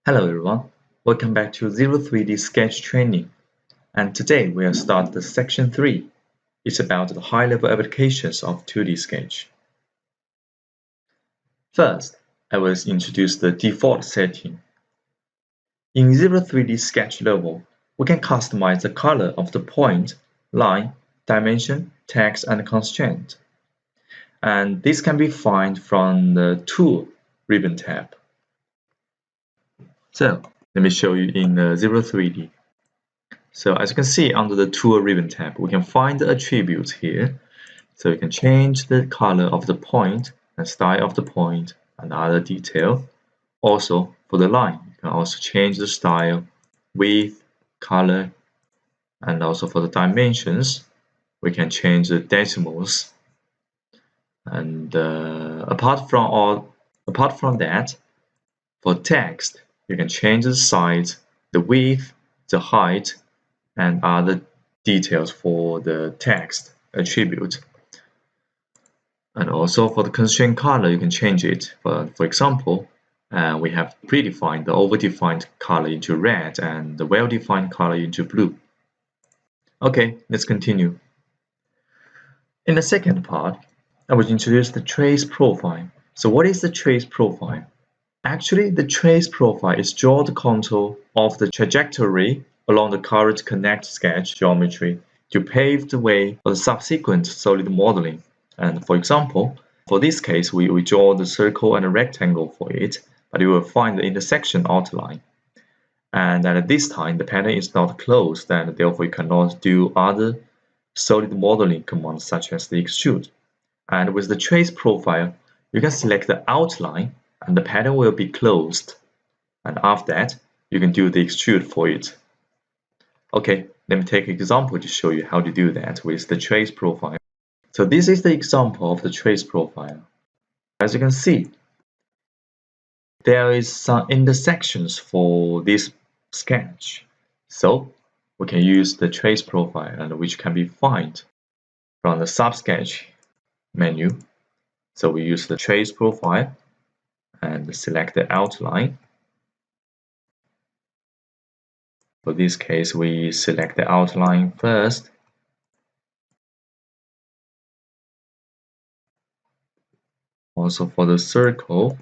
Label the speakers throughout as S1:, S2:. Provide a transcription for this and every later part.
S1: Hello everyone, welcome back to ZW3D sketch training, and today we'll start the section 3. It's about the high-level applications of 2D sketch. First, I will introduce the default setting. In ZW3D sketch level, we can customize the color of the point, line, dimension, text, and constraint. And this can be found from the Tool ribbon tab. So, let me show you in the ZW3D. So as you can see under the Tool ribbon tab, we can find the attributes here. So you can change the color of the point and style of the point and other detail. Also for the line, you can also change the style, width, color, and also for the dimensions, we can change the decimals. And apart from that, for text, you can change the size, the width, the height, and other details for the text attribute. And also for the constraint color, you can change it. For example, we have predefined the overdefined color into red and the well-defined color into blue. Okay, let's continue. In the second part, I will introduce the trace profile. So what is the trace profile? Actually, the trace profile is draw the contour of the trajectory along the current connect sketch geometry to pave the way for the subsequent solid modeling. And for example, for this case, we draw the circle and a rectangle for it, but you will find the intersection outline. And at this time, the pattern is not closed, and therefore you cannot do other solid modeling commands such as the extrude. And with the trace profile, you can select the outline and the pattern will be closed. And after that, you can do the extrude for it. Okay, let me take an example to show you how to do that with the trace profile. So this is the example of the trace profile. As you can see, there is some intersections for this sketch. So we can use the trace profile, and which can be found from the sub-sketch menu. So we use the trace profile and select the outline. For this case, we select the outline first. Also for the circle.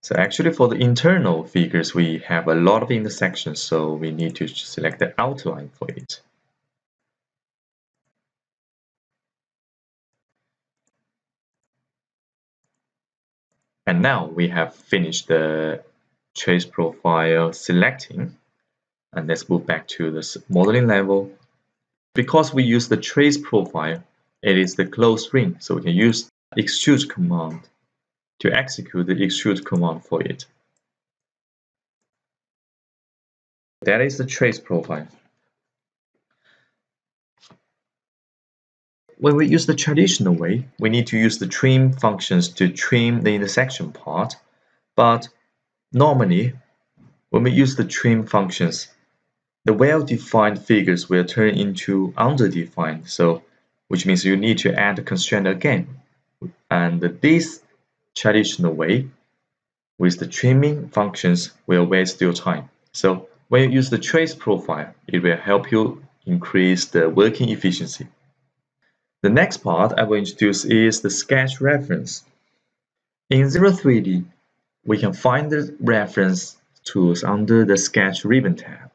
S1: So actually for the internal figures, we have a lot of intersections, so we need to select the outline for it. And now we have finished the trace profile selecting, and let's move back to the modeling level. Because we use the trace profile, it is the closed ring, so we can use extrude command to execute the extrude command for it. That is the trace profile. When we use the traditional way, we need to use the trim functions to trim the intersection part, but normally, when we use the trim functions, the well-defined figures will turn into underdefined, so which means you need to add a constraint again. And this traditional way with the trimming functions will waste your time. So when you use the trace profile, it will help you increase the working efficiency. The next part I will introduce is the sketch reference. In ZW3D, we can find the reference tools under the sketch ribbon tab.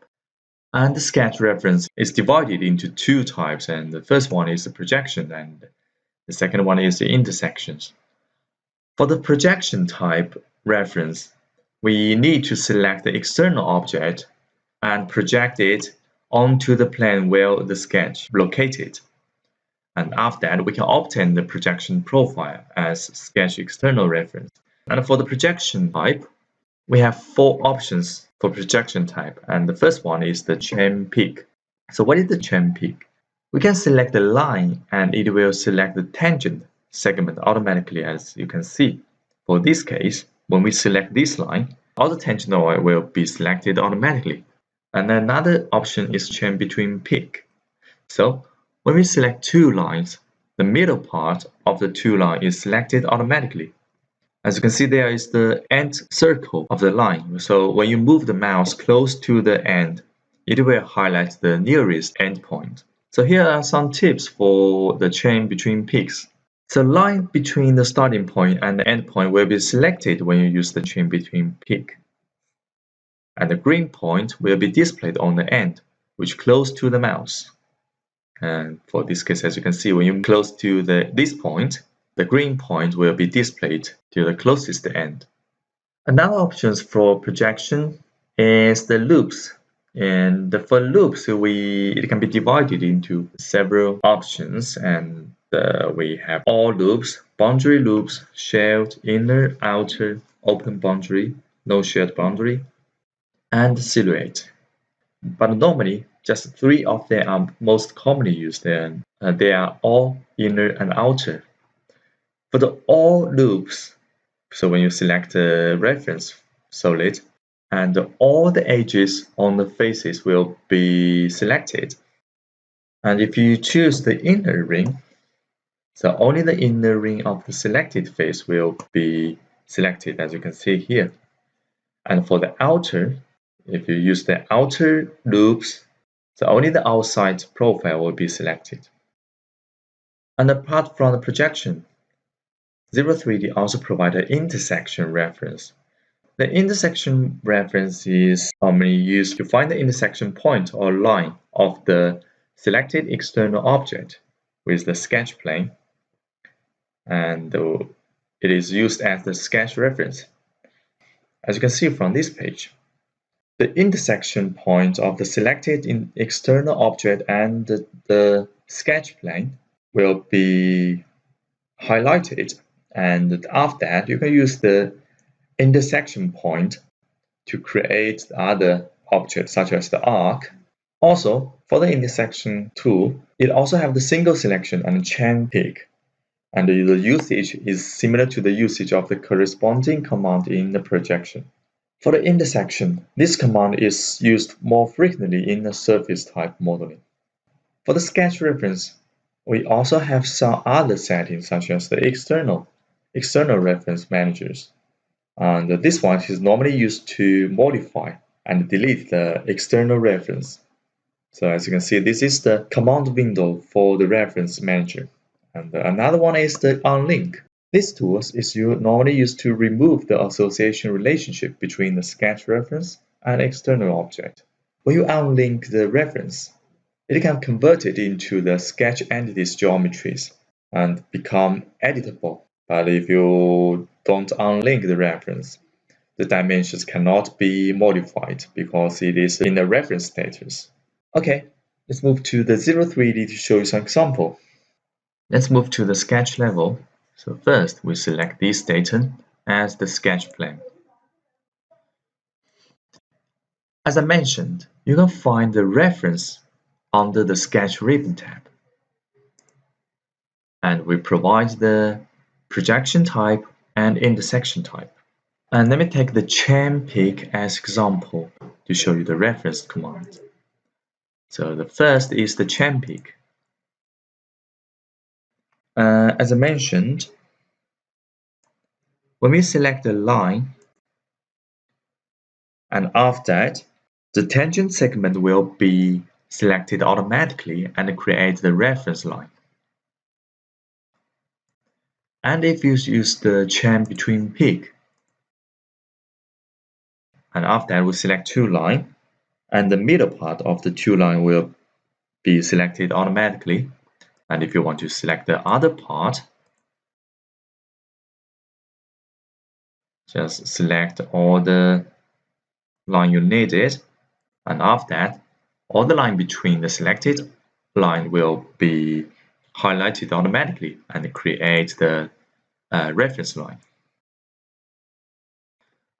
S1: And the sketch reference is divided into two types, and the first one is the projection and the second one is the intersections. For the projection type reference, we need to select the external object and project it onto the plane where the sketch located. And after that, we can obtain the projection profile as sketch external reference. And for the projection type, we have four options for projection type, and the first one is the chain pick. So what is the chain pick? We can select the line and it will select the tangent segment automatically, as you can see. For this case, when we select this line, all the tangent will be selected automatically. And another option is chain between pick. So when we select two lines, the middle part of the two lines is selected automatically. As you can see, there is the end circle of the line. So when you move the mouse close to the end, it will highlight the nearest endpoint. So here are some tips for the chain between peaks. The line between the starting point and the end point will be selected when you use the chain between peak. And the green point will be displayed on the end, which close to the mouse. And for this case, as you can see, when you close to this point, the green point will be displayed to the closest end. Another option for projection is the loops. And for loops, it can be divided into several options. And we have all loops, boundary loops, shared, inner, outer, open boundary, no shared boundary, and silhouette. But normally, just 3 of them are most commonly used, and they are all inner and outer. For the all loops, so when you select a reference solid, and all the edges on the faces will be selected. And if you choose the inner ring, so only the inner ring of the selected face will be selected, as you can see here. And for the outer, if you use the outer loops, so only the outside profile will be selected. And apart from the projection, ZW3D also provides an intersection reference. The intersection reference is normally used to find the intersection point or line of the selected external object with the sketch plane, and it is used as the sketch reference. As you can see from this page, the intersection point of the selected external object and the sketch plane will be highlighted, and after that you can use the intersection point to create other objects such as the arc. Also, for the intersection tool, it also has the single selection and chain pick, and the usage is similar to the usage of the corresponding command in the projection. For the intersection, this command is used more frequently in the surface type modeling. For the sketch reference, we also have some other settings such as the external reference managers. And this one is normally used to modify and delete the external reference. So as you can see, this is the command window for the reference manager. And another one is the unlink. This tool is normally used to remove the association relationship between the sketch reference and external object. When you unlink the reference, it can convert it into the sketch entities geometries and become editable. But if you don't unlink the reference, the dimensions cannot be modified because it is in the reference status. Okay, let's move to the ZW3D to show you some example. Let's move to the sketch level. So first, we select this data as the sketch plane. As I mentioned, you can find the reference under the Sketch ribbon tab. And we provide the projection type and intersection type. And let me take the chain pick as example to show you the reference command. So the first is the chain pick. As I mentioned, when we select a line, and after that, the tangent segment will be selected automatically and create the reference line. And if you use the chain between pick, and after that we select two lines, and the middle part of the two lines will be selected automatically. And if you want to select the other part, just select all the line you needed, and after that, all the line between the selected line will be highlighted automatically and create the reference line.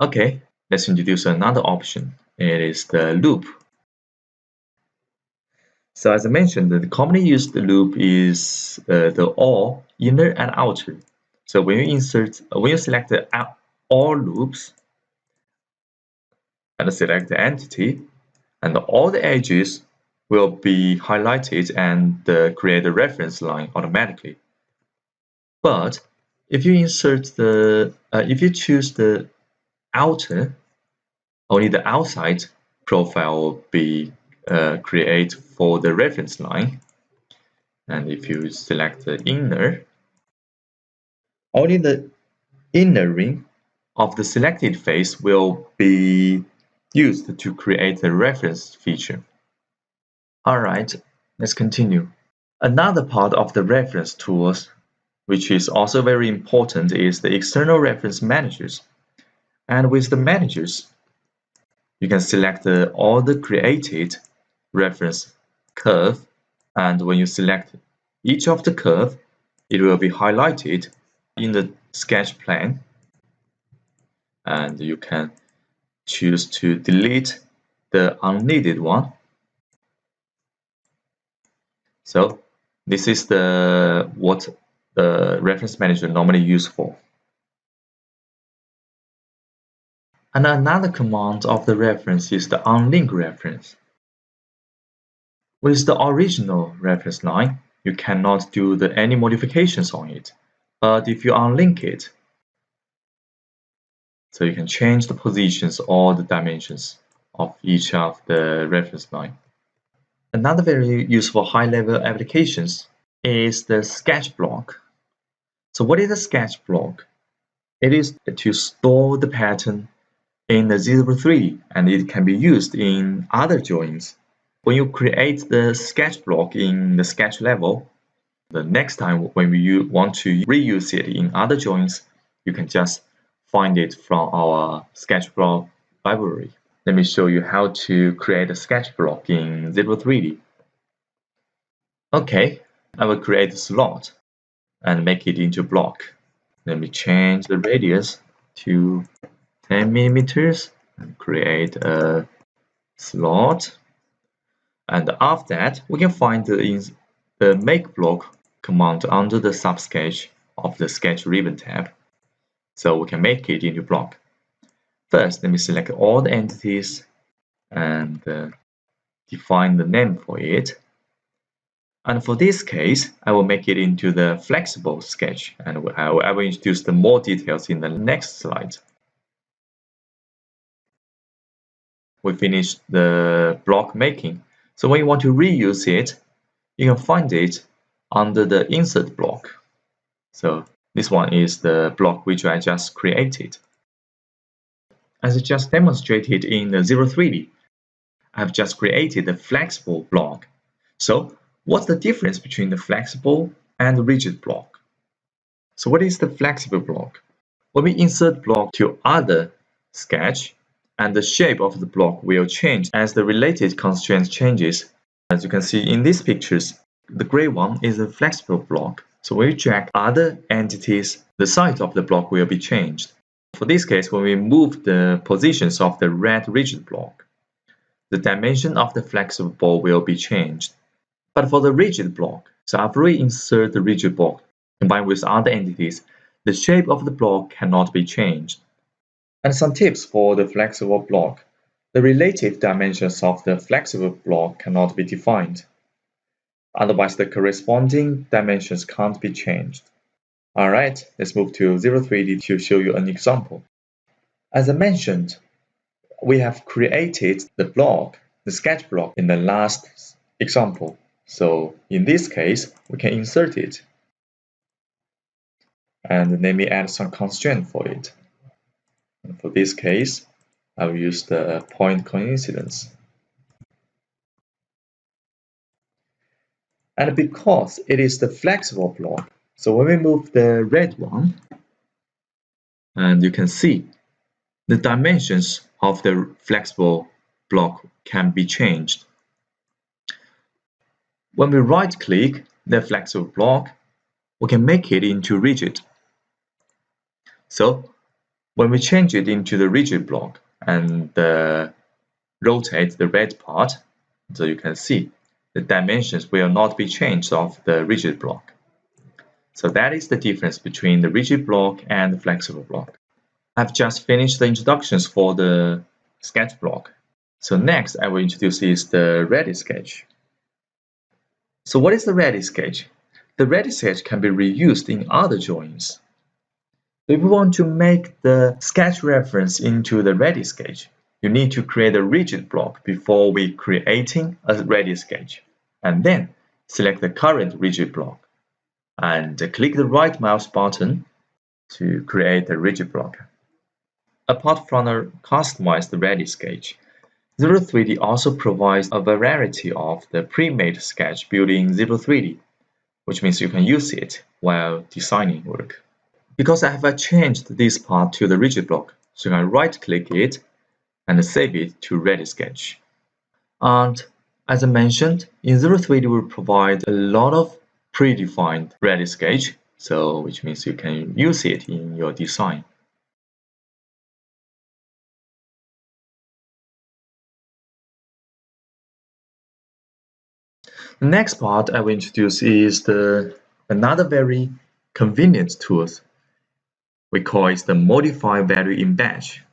S1: Okay, let's introduce another option. It is the loop. So as I mentioned, the commonly used loop is the all, inner and outer. So when you select the all loops and select the entity, and all the edges will be highlighted and create a reference line automatically. But If you if you choose the outer, only the outside profile will be created for the reference line. And if you select the inner, only the inner ring of the selected face will be used to create the reference feature. Alright, let's continue. Another part of the reference tools, which is also very important, is the external reference managers. And with the managers, you can select all the created reference curve, and when you select each of the curve, it will be highlighted in the sketch plan, and you can choose to delete the unneeded one. So this is what the reference manager normally used for. And another command of the reference is the unlink reference. With the original reference line, you cannot do any modifications on it. But if you unlink it, so you can change the positions or the dimensions of each of the reference line. Another very useful high-level applications is the sketch block. So what is a sketch block? It is to store the pattern in the ZW3D, and it can be used in other drawings. When you create the sketch block in the sketch level, the next time when you want to reuse it in other drawings, you can just find it from our sketch block library. Let me show you how to create a sketch block in ZW3D. Okay, I will create a slot and make it into block. Let me change the radius to 10 millimeters and create a slot. And after that, we can find the make block command under the subsketch of the sketch ribbon tab. So we can make it into block. First, let me select all the entities and define the name for it. And for this case, I will make it into the flexible sketch, and I will introduce the more details in the next slide. We finished the block making. So when you want to reuse it, you can find it under the insert block. So this one is the block which I just created. As I just demonstrated in the ZW3D, I've just created a flexible block. So what's the difference between the flexible and the rigid block? So what is the flexible block? When we insert block to other sketch, and the shape of the block will change as the related constraint changes. As you can see in these pictures, the gray one is a flexible block. So when you drag other entities, the size of the block will be changed. For this case, when we move the positions of the red rigid block, the dimension of the flexible will be changed. But for the rigid block, so after we insert the rigid block combined with other entities, the shape of the block cannot be changed. And some tips for the flexible block. The relative dimensions of the flexible block cannot be defined. Otherwise, the corresponding dimensions can't be changed. Alright, let's move to ZW3D to show you an example. As I mentioned, we have created the block, the sketch block, in the last example. So in this case, we can insert it. And let me add some constraint for it. And for this case, I will use the point coincidence. And because it is the flexible block, so when we move the red one, and you can see the dimensions of the flexible block can be changed. When we right-click the flexible block, we can make it into rigid. So when we change it into the rigid block and rotate the red part, so you can see the dimensions will not be changed of the rigid block. So that is the difference between the rigid block and the flexible block. I've just finished the introductions for the sketch block. So next I will introduce is the ready sketch. So what is the ready sketch? The ready sketch can be reused in other drawings. If you want to make the sketch reference into the ready sketch, you need to create a rigid block before we creating a ready sketch, and then select the current rigid block and click the right mouse button to create a rigid block. Apart from a customized ready sketch, ZW3D also provides a variety of the pre-made sketch built in ZW3D, which means you can use it while designing work. Because I have changed this part to the rigid block, so you can right-click it and save it to ready sketch. And as I mentioned, in ZW3D we provide a lot of predefined ready sketch, so which means you can use it in your design. The next part I will introduce is another very convenient tool. We call it the modify value in batch.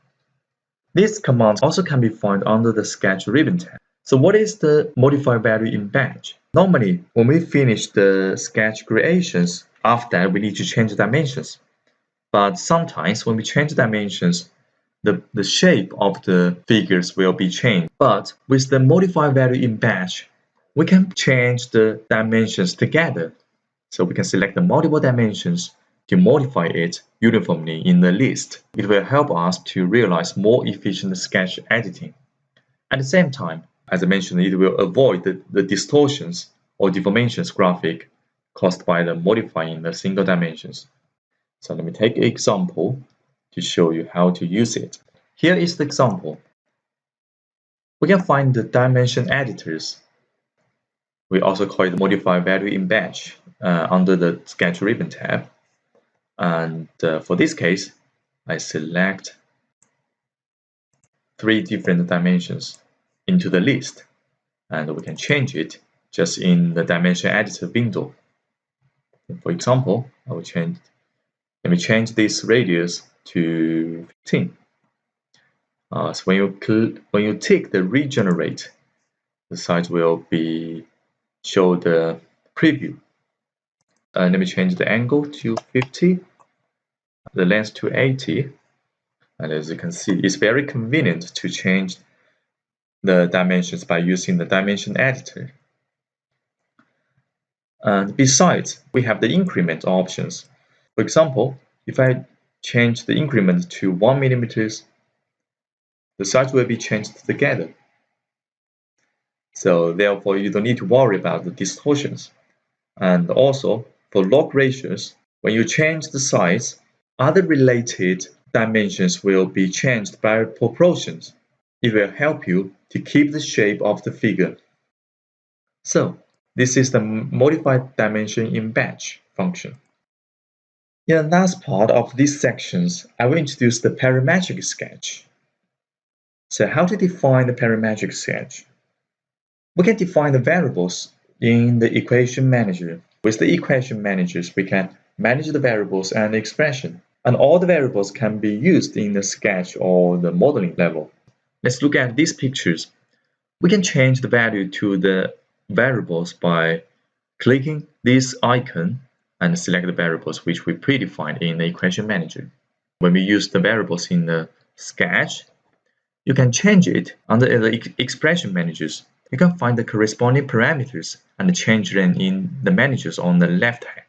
S1: This command also can be found under the sketch ribbon tab. So what is the modify value in batch? Normally, when we finish the sketch creations, after that we need to change dimensions. But sometimes when we change dimensions, the shape of the figures will be changed. But with the modify value in batch, we can change the dimensions together. So we can select the multiple dimensions to modify it uniformly in the list. It will help us to realize more efficient sketch editing. At the same time, as I mentioned, it will avoid the distortions or deformations graphic caused by the modifying the single dimensions. So let me take an example to show you how to use it. Here is the example. We can find the dimension editors. We also call it modify value in batch under the sketch ribbon tab. And for this case, I select 3 different dimensions into the list, and we can change it just in the dimension editor window. For example, let me change this radius to 15. So when you tick the regenerate, the site will be show the preview. Let me change the angle to 50, the length to 80, and as you can see, it's very convenient to change the dimensions by using the dimension editor. And besides, we have the increment options. For example, if I change the increment to 1 mm, the size will be changed together. So therefore, you don't need to worry about the distortions. And also, for log ratios, when you change the size, other related dimensions will be changed by proportions. It will help you to keep the shape of the figure. So, this is the modified dimension in batch function. In the last part of these sections, I will introduce the parametric sketch. So how to define the parametric sketch? We can define the variables in the equation manager. With the equation managers, we can manage the variables and the expression. And all the variables can be used in the sketch or the modeling level. Let's look at these pictures. We can change the value to the variables by clicking this icon and select the variables which we predefined in the equation manager. When we use the variables in the sketch, you can change it under the expression managers. You can find the corresponding parameters and change them in the managers on the left hand.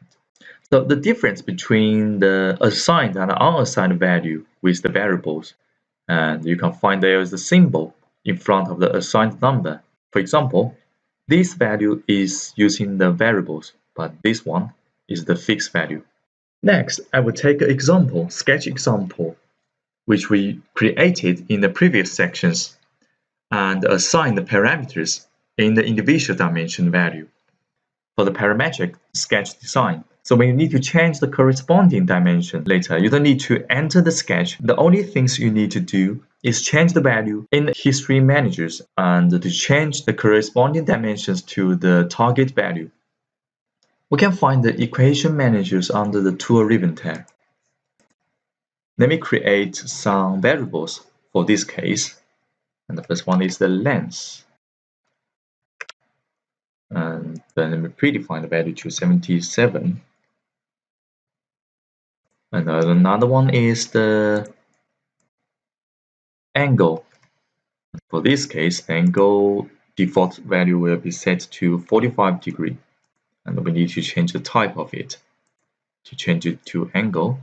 S1: So the difference between the assigned and unassigned value with the variables, and you can find there is a symbol in front of the assigned number. For example, this value is using the variables, but this one is the fixed value. Next, I will take an example, sketch example, which we created in the previous sections, and assign the parameters in the individual dimension value for the parametric sketch design. So when you need to change the corresponding dimension later, you don't need to enter the sketch. The only things you need to do is change the value in the history managers and to change the corresponding dimensions to the target value. We can find the equation managers under the tool ribbon tab. Let me create some variables for this case. And the first one is the length. And then let me predefine the value to 77. And another one is the angle. For this case, the angle default value will be set to 45 degrees, and we need to change the type of it to change it to angle.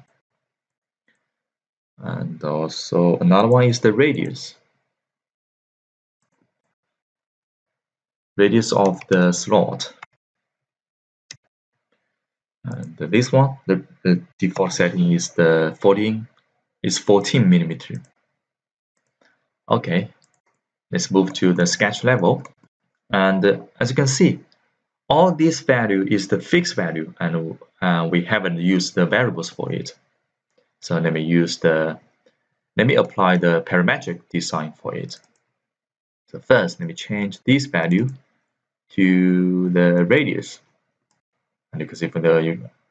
S1: And also another one is the radius of the slot. And this one, the default setting is the 14 millimeter. Okay, let's move to the sketch level. And as you can see, all this value is the fixed value, and we haven't used the variables for it. So let me apply the parametric design for it. So first, let me change this value to the radius, and you can see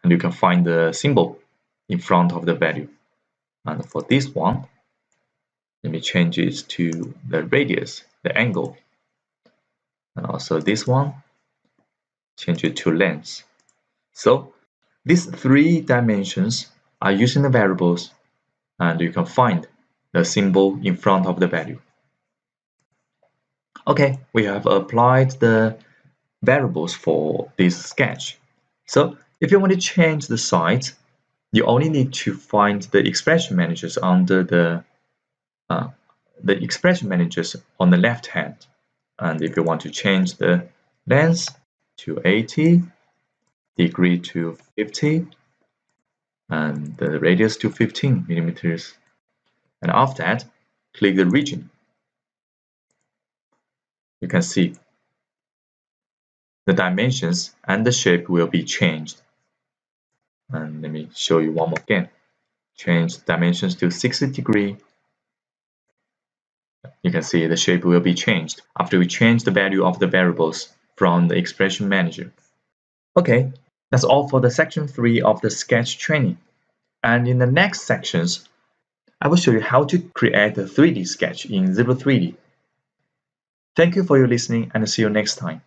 S1: you can find the symbol in front of the value. And for this one, let me change it to the radius, the angle, and also this one, change it to length. So these three dimensions are using the variables, and you can find the symbol in front of the value. Okay, we have applied the variables for this sketch. So if you want to change the size, you only need to find the expression managers under the expression managers on the left hand. And if you want to change the length to 80, degree to 50, and the radius to 15 millimeters. And after that, click the region. You can see the dimensions and the shape will be changed. And let me show you one more again. Change dimensions to 60 degrees. You can see the shape will be changed after we change the value of the variables from the expression manager. Okay, that's all for the section 3 of the sketch training. And in the next sections, I will show you how to create a 3D sketch in ZW3D. Thank you for your listening, and see you next time.